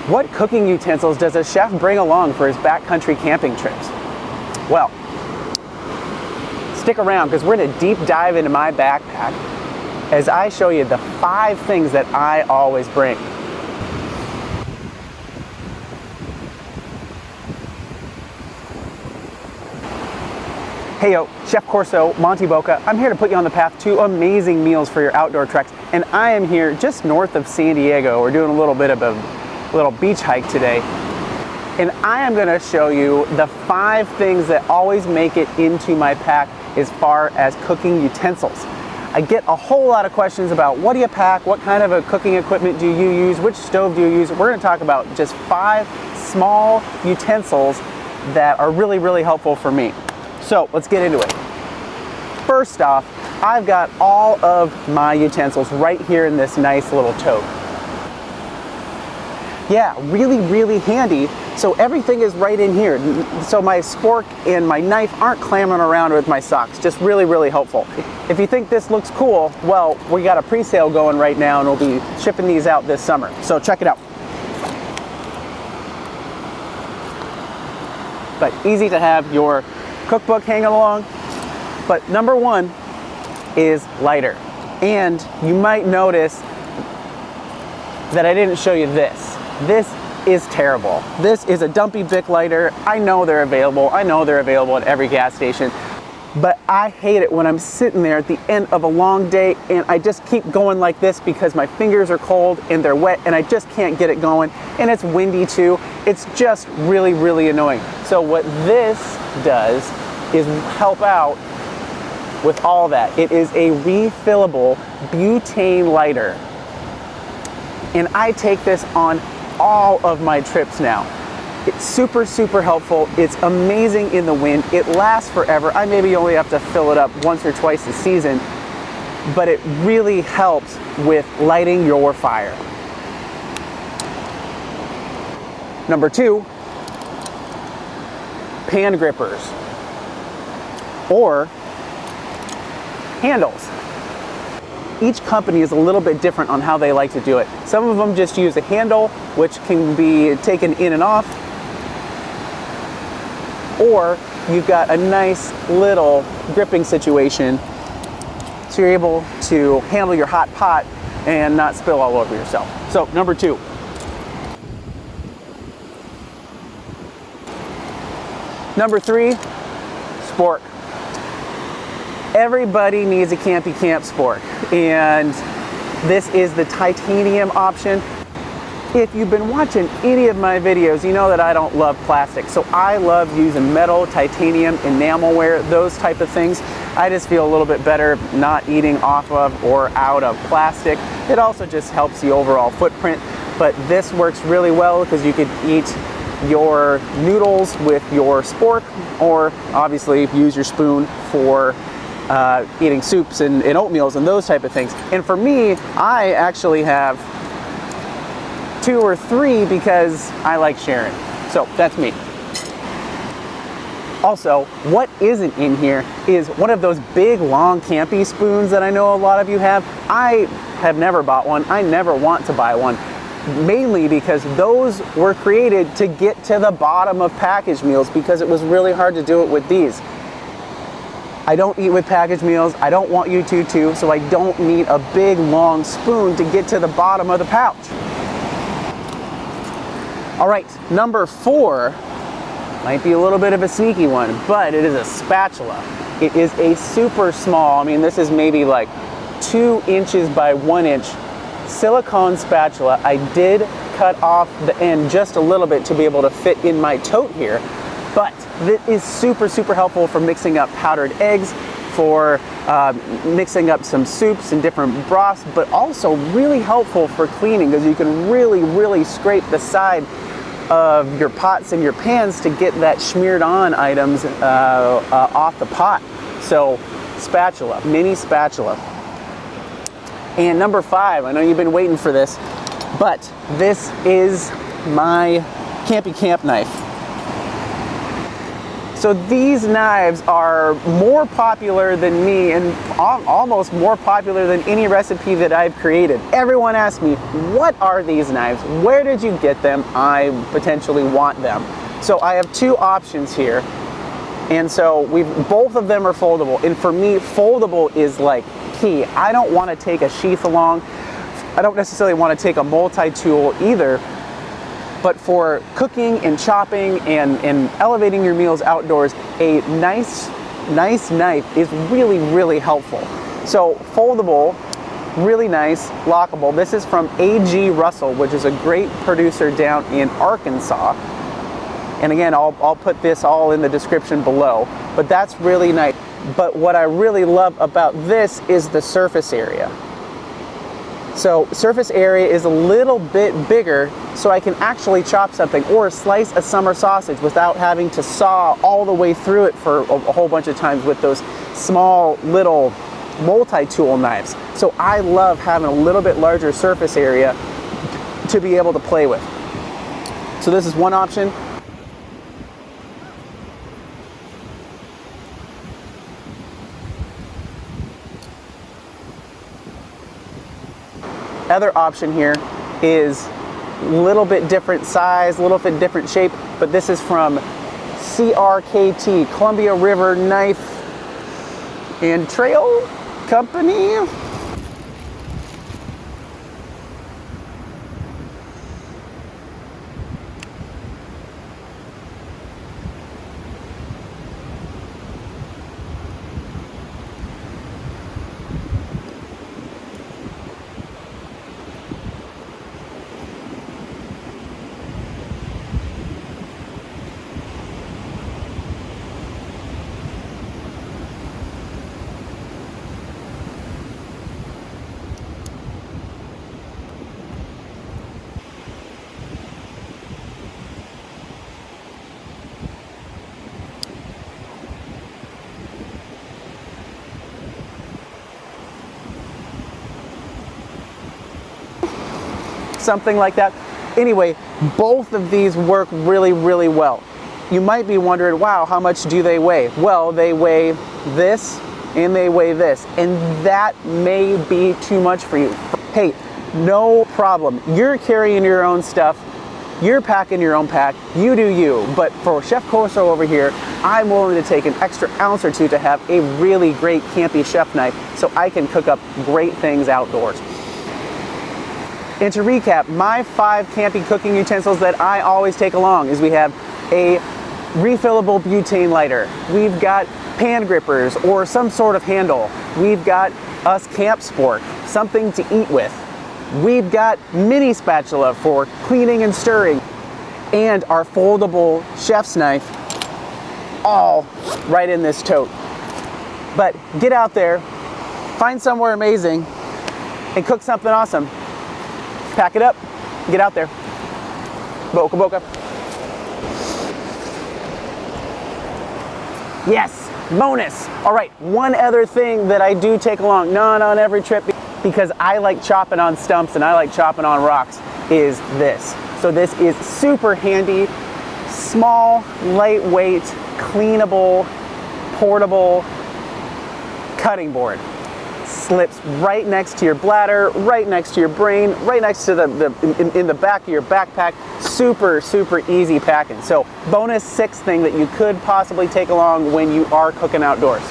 What cooking utensils does a chef bring along for his backcountry camping trips? Well, stick around because we're going to deep dive into my backpack as I show you the 5 things that I always bring. Hey yo, Chef Corso, Monte Boca. I'm here to put you on the path to amazing meals for your outdoor treks, and I am here just north of San Diego. We're doing a little bit of a little beach hike today, and I am going to show you the 5 things that always make it into my pack as far as cooking utensils. I get a whole lot of questions about what do you pack, what kind of a cooking equipment do you use, which stove do you use. We're going to talk about just 5 small utensils that are really, really helpful for me. So let's get into it. First off, I've got all of my utensils right here in this nice little tote. Yeah, really, really handy. So everything is right in here. So my spork and my knife aren't clamming around with my socks. Just really, really helpful. If you think this looks cool, well, we got a pre-sale going right now and we'll be shipping these out this summer. So check it out. But easy to have your cookbook hanging along. But number 1 is lighter. And you might notice that I didn't show you this. This is terrible. This is a Dumpy Bic lighter. I know they're available. I know they're available at every gas station. But I hate it when I'm sitting there at the end of a long day and I just keep going like this because my fingers are cold and they're wet and I just can't get it going, and it's windy too. It's just really, really annoying. So what this does is help out with all that. It is a refillable butane lighter, and I take this on all of my trips now. It's super, super helpful. It's amazing in the wind. It lasts forever. I maybe only have to fill it up once or twice a season, but it really helps with lighting your fire. Number 2, pan grippers or handles. Each company is a little bit different on how they like to do it. Some of them just use a handle, which can be taken in and off, or you've got a nice little gripping situation so you're able to handle your hot pot and not spill all over yourself. So number 2. Number 3, spork. Everybody needs a campy camp spork, and this is the titanium option. If you've been watching any of my videos, you know that I don't love plastic. So I love using metal, titanium, enamelware, those type of things. I just feel a little bit better not eating off of or out of plastic. It also just helps the overall footprint, but this works really well because you could eat your noodles with your spork, or obviously use your spoon for eating soups and oatmeals and those type of things. And for me, I actually have 2 or 3 because I like sharing. So that's me. Also, what isn't in here is one of those big, long, campy spoons that I know a lot of you have. I have never bought one. I never want to buy one, mainly because those were created to get to the bottom of packaged meals because it was really hard to do it with these. I don't eat with packaged meals. I don't want you to too, so I don't need a big, long spoon to get to the bottom of the pouch. All right, number 4 might be a little bit of a sneaky one, but it is a spatula. It is a super small, I mean, this is maybe like 2 inches by 1 inch silicone spatula. I did cut off the end just a little bit to be able to fit in my tote here, but it is super, super helpful for mixing up powdered eggs, for mixing up some soups and different broths, but also really helpful for cleaning because you can really, really scrape the side of your pots and your pans to get that smeared on items off the pot. So spatula, mini spatula. And number 5, I know you've been waiting for this, but this is my campy camp knife. So these knives are more popular than me, and almost more popular than any recipe that I've created. Everyone asks me, what are these knives? Where did you get them? I potentially want them. So I have two options here. And so both of them are foldable. And for me, foldable is like key. I don't want to take a sheath along. I don't necessarily want to take a multi-tool either. But for cooking and chopping and elevating your meals outdoors, a nice knife is really, really helpful. So foldable, really nice, lockable. This is from A.G. Russell, which is a great producer down in Arkansas. And again, I'll put this all in the description below. But that's really nice. But what I really love about this is the surface area. So surface area is a little bit bigger, so I can actually chop something or slice a summer sausage without having to saw all the way through it for a whole bunch of times with those small little multi-tool knives. So I love having a little bit larger surface area to be able to play with. So this is one option. Other option here is a little bit different size, a little bit different shape, but this is from CRKT, Columbia River Knife and Trail Company. Something like that. Anyway, both of these work really, really well. You might be wondering, wow, how much do they weigh? Well, they weigh this and they weigh this, and that may be too much for you. Hey, no problem. You're carrying your own stuff. You're packing your own pack. You do you. But for Chef Corso over here, I'm willing to take an extra ounce or two to have a really great campy chef knife so I can cook up great things outdoors. And to recap, my 5 camping cooking utensils that I always take along is we have a refillable butane lighter. We've got pan grippers or some sort of handle. We've got us camp spork, something to eat with. We've got mini spatula for cleaning and stirring. And our foldable chef's knife, all right in this tote. But get out there, find somewhere amazing, and cook something awesome. Pack it up, get out there. Boca boca. Yes, bonus. All right, one other thing that I do take along, not on every trip, because I like chopping on stumps and I like chopping on rocks, is this. So this is super handy, small, lightweight, cleanable, portable cutting board. Slips right next to your bladder, right next to your brain, right next to in the back of your backpack. Super, super easy packing. So bonus 6th thing that you could possibly take along when you are cooking outdoors.